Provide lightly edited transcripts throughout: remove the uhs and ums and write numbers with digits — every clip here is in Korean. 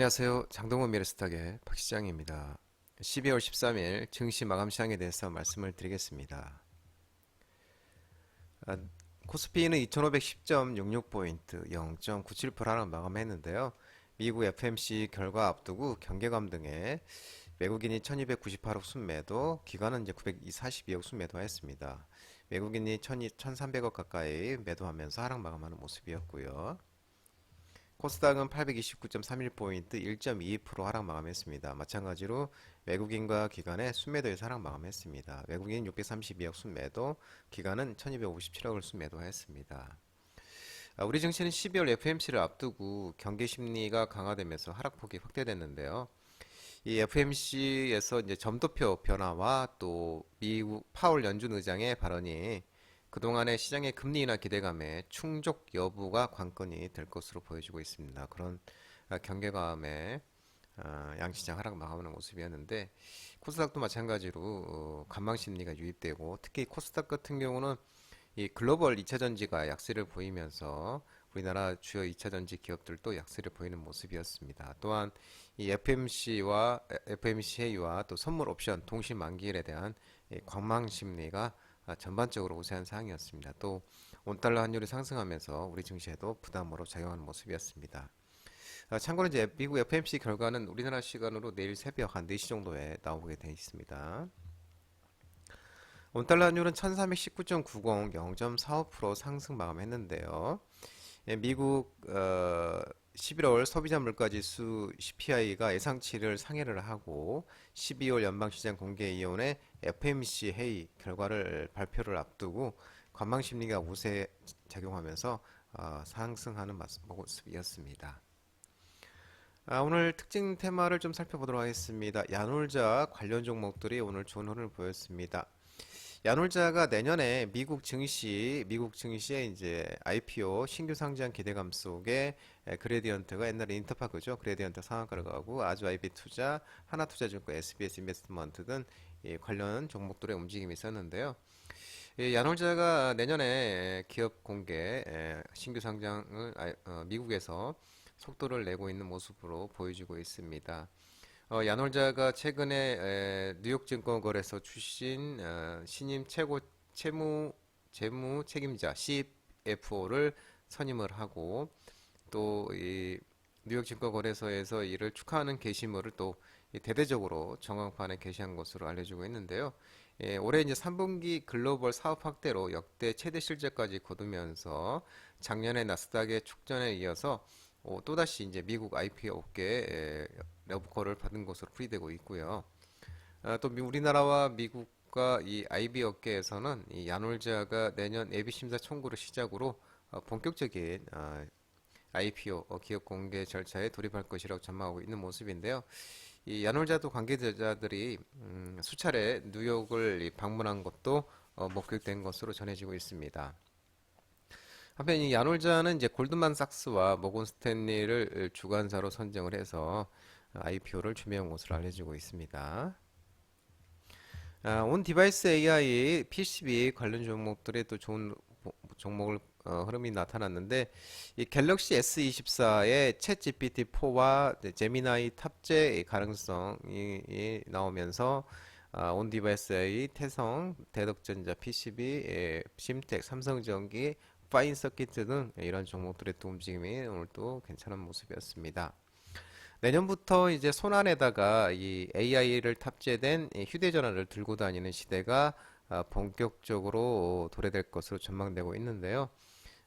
안녕하세요. 장동건 미래스탁의 박시장입니다. 12월 13일 증시 마감 시장에 대해서 말씀을 드리겠습니다. 아, 코스피는 2510.66포인트 0.97% 하락 마감했는데요. 미국 FMC 결과 앞두고 경계감 등에 외국인이 1298억 순매도, 기관은 이제 942억 순매도했습니다. 외국인이 1300억 가까이 매도하면서 하락 마감하는 모습이었고요. 코스닥은 829.31포인트 1.22% 하락 마감했습니다. 마찬가지로 외국인과 기관의 순매도에서 하락 마감했습니다. 외국인 632억 순매도, 기관은 1257억을 순매도했습니다. 우리 증시는 12월 FMC를 앞두고 경기 심리가 강화되면서 하락폭이 확대됐는데요. 이 FMC에서 이제 점도표 변화와 또 미국 파월 연준 의장의 발언이 그동안의 시장의 금리 인하 기대감에 충족 여부가 관건이 될 것으로 보여지고 있습니다. 그런 경계감에 양시장 하락 마감하는 모습이었는데, 코스닥도 마찬가지로 관망 심리가 유입되고, 특히 코스닥 같은 경우는 이 글로벌 2차 전지가 약세를 보이면서 우리나라 주요 2차 전지 기업들도 약세를 보이는 모습이었습니다. 또한 이 FMCA와 또 선물 옵션 동시 만기일에 대한 관망 심리가 전반적으로 우세한 상황이었습니다. 또 원달러 환율이 상승하면서 우리 증시에도 부담으로 작용하는 모습이었습니다. 참고로 이제 미국 FMC 결과는 우리나라 시간으로 내일 새벽 한 4시 정도에 나오게 되어 있습니다. 원달러 환율은 1319.90, 0.45% 상승 마감했는데요. 미국 11월 소비자 물가지수 CPI가 예상치를 상회를 하고 12월 연방시장 공개위원회 FMC 회의 결과를 발표를 앞두고 관망 심리가 우세 작용하면서 상승하는 모습이었습니다. 오늘 특징 테마를 좀 살펴보도록 하겠습니다. 야놀자 관련 종목들이 오늘 좋은 흐름을 보였습니다. 야놀자가 내년에 미국 증시에 이제 IPO 신규 상장 기대감 속에 그레디언트가 옛날에 인터파크죠. 그레디언트 상한가를 가고 아주 IB 투자, 하나투자증권, SBS 인베스트먼트 등 관련 종목들의 움직임이 있었는데요. 야놀자가 내년에 기업 공개 신규 상장을 미국에서 속도를 내고 있는 모습으로 보여지고 있습니다. 야놀자가 최근에 뉴욕증권거래소 출신 신임 최고 재무 책임자 CFO를 선임을 하고 또 이 뉴욕증권거래소에서 이를 축하하는 게시물을 또 대대적으로 전광판에 게시한 것으로 알려지고 있는데요. 올해 이제 3분기 글로벌 사업 확대로 역대 최대 실적까지 거두면서 작년에 나스닥의 축전에 이어서 또다시 이제 미국 IPO 업계에 러브콜을 받은 것으로 풀이되고 있고요. 또 우리나라와 미국과 이 IB 업계에서는 이 야놀자가 내년 예비 심사 청구를 시작으로 본격적인 IPO 기업 공개 절차에 돌입할 것이라고 전망하고 있는 모습인데요. 이 야놀자도 관계자들이 수차례 뉴욕을 방문한 것도 목격된 것으로 전해지고 있습니다. 한편 이 야놀자는 이제 골드만삭스와 모건 스탠리를 주관사로 선정을 해서 IPO를 준비한 것으로 알려지고 있습니다. 온 디바이스 AI, PCB 관련 종목들의 또 좋은 종목을 흐름이 나타났는데 이 갤럭시 S24의 챗 GPT-4와 제미나이 탑재 가능성이 나오면서 온 디바이스 AI, 태성, 대덕전자, PCB, 심텍, 삼성전기, 파인 서키트 등 이런 종목들의 또 움직임이 오늘 또 괜찮은 모습이었습니다. 내년부터 이제 손안에다가 이 AI를 탑재된 이 휴대전화를 들고 다니는 시대가 본격적으로 도래될 것으로 전망되고 있는데요.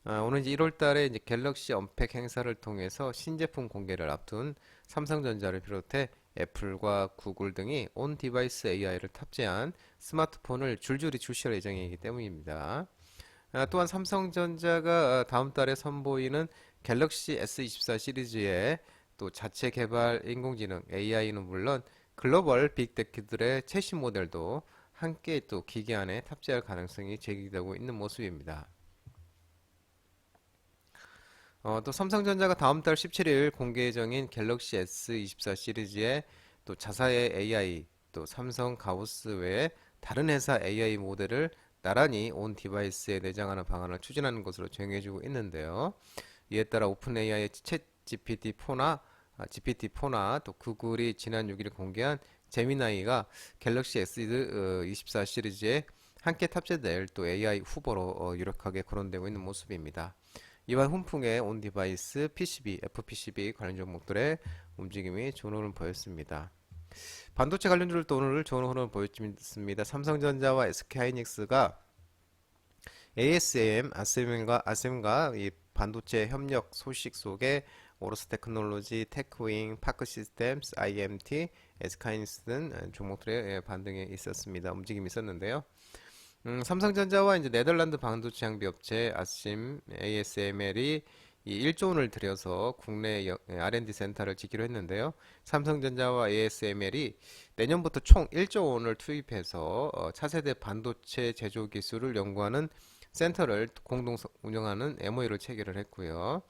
오늘 이제 1월 달에 이제 갤럭시 언팩 행사를 통해서 신제품 공개를 앞둔 삼성전자를 비롯해 애플과 구글 등이 온 디바이스 AI를 탑재한 스마트폰을 줄줄이 출시할 예정이기 때문입니다. 또한 삼성전자가 다음 달에 선보이는 갤럭시 S24 시리즈에 또 자체 개발 인공지능 AI는 물론 글로벌 빅테크들의 최신 모델도 함께 또 기기 안에 탑재할 가능성이 제기되고 있는 모습입니다. 또 삼성전자가 다음 달 17일 공개 예정인 갤럭시 S24 시리즈에 또 자사의 AI, 또 삼성 가우스 외에 다른 회사 AI 모델을 나란히 온 디바이스에 내장하는 방안을 추진하는 것으로 정해지고 있는데요. 이에 따라 오픈 AI의 챗 GPT-4나 GPT-4나 또 구글이 지난 6일 공개한 제미나이가 갤럭시 S24 시리즈에 함께 탑재될 또 AI 후보로 유력하게 거론되고 있는 모습입니다. 이번 훈풍의 온디바이스 PCB, FPCB 관련 종목들의 움직임이 좋은 흐름 보였습니다. 반도체 관련주들도 오늘 좋은 흐름 보였습니다. 삼성전자와 SK하이닉스가 ASM, 아셈과 이 반도체 협력 소식 속에 오로스 테크놀로지, 테크윙, 파크 시스템스, IMT, SK하이닉스 등 종목들의 반등이 있었습니다. 움직임이 있었는데요. 삼성전자와 이제 네덜란드 반도체 장비 업체 아심 ASML이 이 1조 원을 들여서 국내 R&D 센터를 짓기로 했는데요. 삼성전자와 ASML이 내년부터 총 1조 원을 투입해서 차세대 반도체 제조 기술을 연구하는 센터를 공동 운영하는 MOU를 체결을 했고요.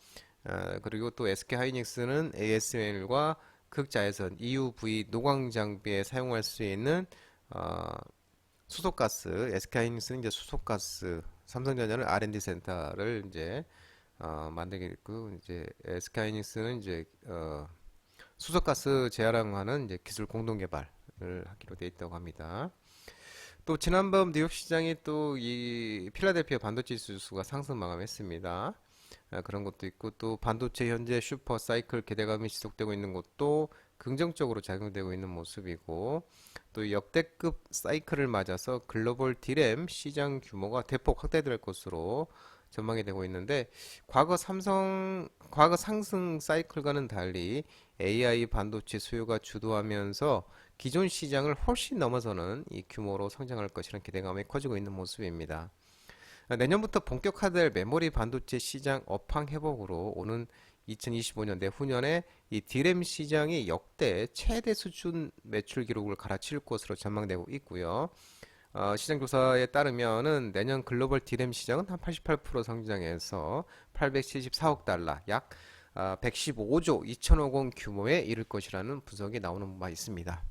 그리고 또 SK하이닉스는 ASML과 극자외선 EUV 노광 장비에 사용할 수 있는 수소가스, SK하이닉스는 이제 수소가스, 삼성전자는 R&D 센터를 이제 만들겠고, 이제 SK하이닉스는 이제 수소가스 재활용하는 이제 기술 공동 개발을 하기로 돼 있다고 합니다. 또 지난밤 뉴욕 시장이 또 이 필라델피아 반도체 지수가 상승 마감했습니다. 그런 것도 있고 또 반도체 현재 슈퍼 사이클 기대감이 지속되고 있는 것도 긍정적으로 작용되고 있는 모습이고 또 역대급 사이클을 맞아서 글로벌 디램 시장 규모가 대폭 확대될 것으로 전망이 되고 있는데 과거 상승 사이클과는 달리 AI 반도체 수요가 주도하면서 기존 시장을 훨씬 넘어서는 이 규모로 성장할 것이라는 기대감이 커지고 있는 모습입니다. 내년부터 본격화될 메모리 반도체 시장 업황 회복으로 오는 2025년 내후년에 이 디램 시장이 역대 최대 수준 매출 기록을 갈아칠 것으로 전망되고 있고요. 시장 조사에 따르면은 내년 글로벌 디램 시장은 한 88% 성장해서 874억 달러, 약 115조 2천억 원 규모에 이를 것이라는 분석이 나오는 바 있습니다.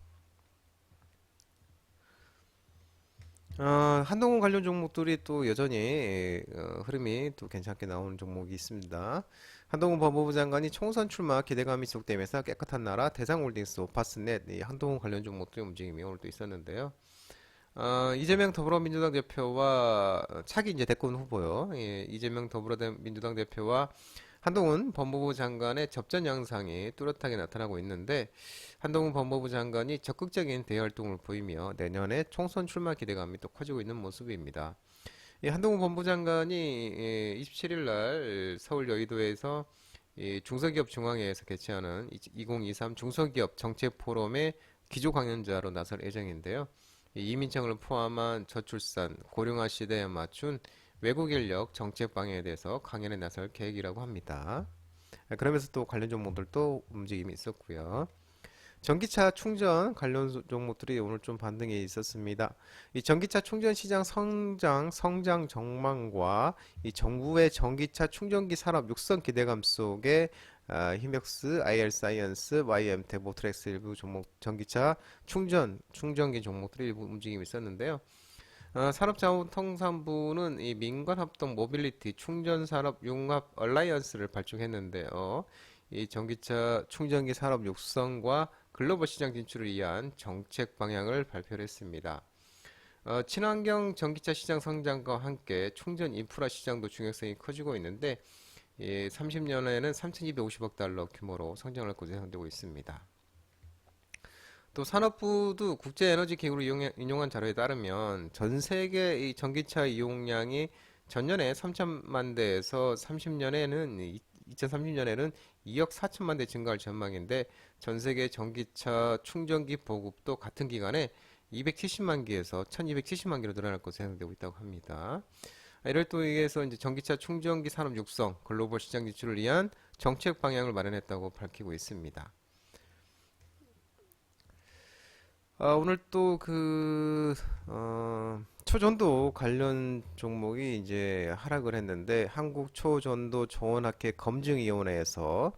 한동훈 관련 종목들이 또 여전히 흐름이 또 괜찮게 나오는 종목이 있습니다. 한동훈 법무부 장관이 총선 출마 기대감이 지속되면서 깨끗한 나라, 대상홀딩스, 오파스넷, 이 한동훈 관련 종목들의 움직임이 오늘 또 있었는데요. 이재명 더불어민주당 대표와 차기 이제 대권 후보요. 예, 이재명 더불어민주당 대표와 한동훈 법무부 장관의 접전 양상이 뚜렷하게 나타나고 있는데 한동훈 법무부 장관이 적극적인 대외 활동을 보이며 내년에 총선 출마 기대감이 또 커지고 있는 모습입니다. 이 한동훈 법무부 장관이 27일 날 서울 여의도에서 이 중소기업 중앙회에서 개최하는 2023 중소기업 정책 포럼의 기조 강연자로 나설 예정인데요. 이민청을 포함한 저출산, 고령화 시대에 맞춘 외국 인력 정책 방향에 대해서 강연에 나설 계획이라고 합니다. 그러면서 또 관련 종목들도 움직임이 있었고요. 전기차 충전 관련 종목들이 오늘 좀 반등이 있었습니다. 이 전기차 충전 시장 성장 전망과 이 정부의 전기차 충전기 산업 육성 기대감 속에 히맥스, IR 사이언스, YM텍, 모트렉스 일부 종목 전기차 충전기 종목들이 일부 움직임이 있었는데요. 산업자원통상부는 이 민관합동 모빌리티 충전산업 융합 얼라이언스를 발족했는데요. 이 전기차 충전기 산업 육성과 글로벌 시장 진출을 위한 정책 방향을 발표를 했습니다. 친환경 전기차 시장 성장과 함께 충전 인프라 시장도 중요성이 커지고 있는데 30년에는 3,250억 달러 규모로 성장할 것으로 예상되고 있습니다. 또 산업부도 국제에너지기구를 인용한 자료에 따르면 전 세계 이 전기차 이용량이 전년에 3천만 대에서 2030년에는 2억 4천만 대 증가할 전망인데 전 세계 전기차 충전기 보급도 같은 기간에 270만 기에서 1270만 기로 늘어날 것으로 예상되고 있다고 합니다. 이를 또 위해서 이제 전기차 충전기 산업 육성, 글로벌 시장 진출을 위한 정책 방향을 마련했다고 밝히고 있습니다. 오늘 또 초전도 관련 종목이 이제 하락을 했는데 한국 초전도 조언학회 검증위원회에서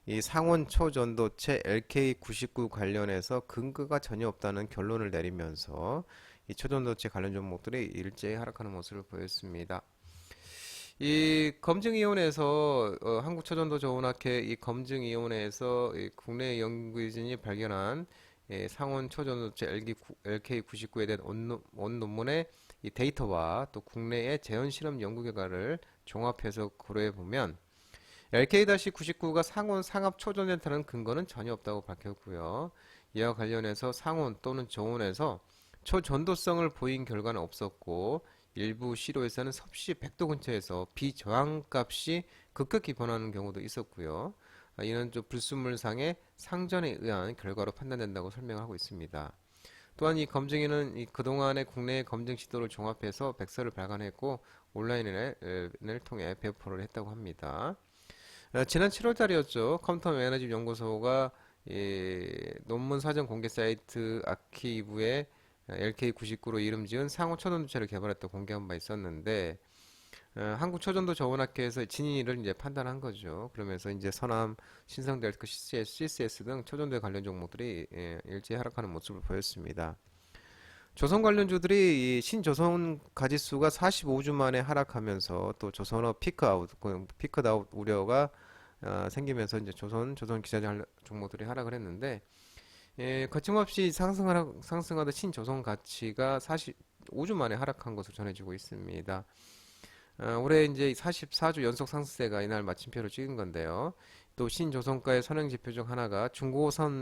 이 상원 초전도체 LK99 관련해서 근거가 전혀 없다는 결론을 내리면서 이 초전도체 관련 종목들이 일제히 하락하는 모습을 보였습니다. 이 검증위원회에서 한국초전도저온학회 이 검증위원회에서 이 국내 연구진이 발견한 상온 초전도체 LK99에 대한 원논문의 이 데이터와 또 국내의 재현 실험 연구 결과를 종합해서 고려해 보면 LK-99가 상온 상압 초전에 따른 근거는 전혀 없다고 밝혔고요. 이와 관련해서 상온 또는 저온에서 초전도성을 보인 결과는 없었고 일부 시료에서는 섭씨 100도 근처에서 비저항값이 급격히 변하는 경우도 있었고요. 이는 좀 불순물상의 상전에 의한 결과로 판단된다고 설명하고 있습니다. 또한 이 검증위는 이 그동안의 국내 검증 시도를 종합해서 백서를 발간했고 온라인을 통해 배포를 했다고 합니다. 지난 7월 달이었죠. 컴퓨터 매너집 연구소가 논문 사전 공개 사이트 아키브에 LK99로 이름 지은 상호 초전도체를 개발했다 공개한 바 있었는데 한국 초전도 저온학회에서 진위를 이제 판단한 거죠. 그러면서 이제 서남, 신성델크, CCS 등 초전도에 관련 종목들이 일제히 하락하는 모습을 보였습니다. 조선 관련주들이 이 신조선 가지수가 45주 만에 하락하면서 또 조선업 피크아웃 우려가 생기면서 이제 조선 기자재 종목들이 하락을 했는데 거침없이 상승하던 신조선 가치가 45주 만에 하락한 것으로 전해지고 있습니다. 올해 이제 44주 연속 상승세가 이날 마침표를 찍은 건데요. 또 신조선가의 선행 지표 중 하나가 중고선가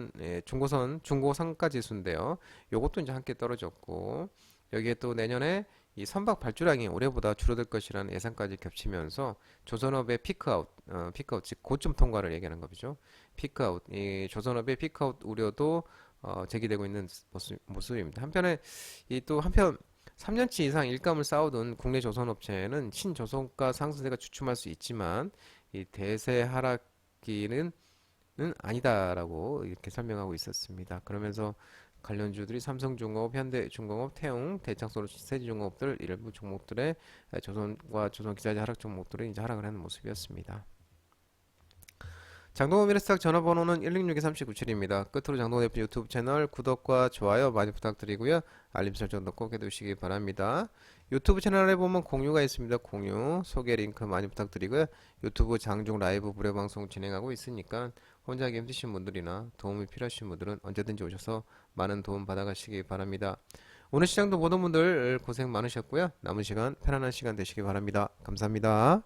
지수인데요. 요것도 이제 함께 떨어졌고 여기에 또 내년에 이 선박 발주량이 올해보다 줄어들 것이라는 예상까지 겹치면서 조선업의 피크아웃 즉 고점 통과를 얘기하는 거죠. 피크아웃, 이 조선업의 피크아웃 우려도 제기되고 있는 모습입니다. 한편 3년치 이상 일감을 쌓아둔 국내 조선업체는 신조선가 상승세가 주춤할 수 있지만 이 대세 하락기는 아니다라고 이렇게 설명하고 있었습니다. 그러면서 관련주들이 삼성중공업, 현대중공업, 태용, 대창소로 세지중공업들 일부 종목들의 조선과 조선기자재 하락 종목들이 이제 하락을 하는 모습이었습니다. 장동호 미래스탁 전화번호는 166-3797입니다. 끝으로 장동호 대표 유튜브 채널 구독과 좋아요 많이 부탁드리고요. 알림 설정도 꼭 해두시기 바랍니다. 유튜브 채널에 보면 공유가 있습니다. 공유, 소개 링크 많이 부탁드리고요. 유튜브 장중 라이브 무료 방송 진행하고 있으니까 혼자 하기 힘드신 분들이나 도움이 필요하신 분들은 언제든지 오셔서 많은 도움 받아가시기 바랍니다. 오늘 시장도 모든 분들 고생 많으셨고요. 남은 시간 편안한 시간 되시기 바랍니다. 감사합니다.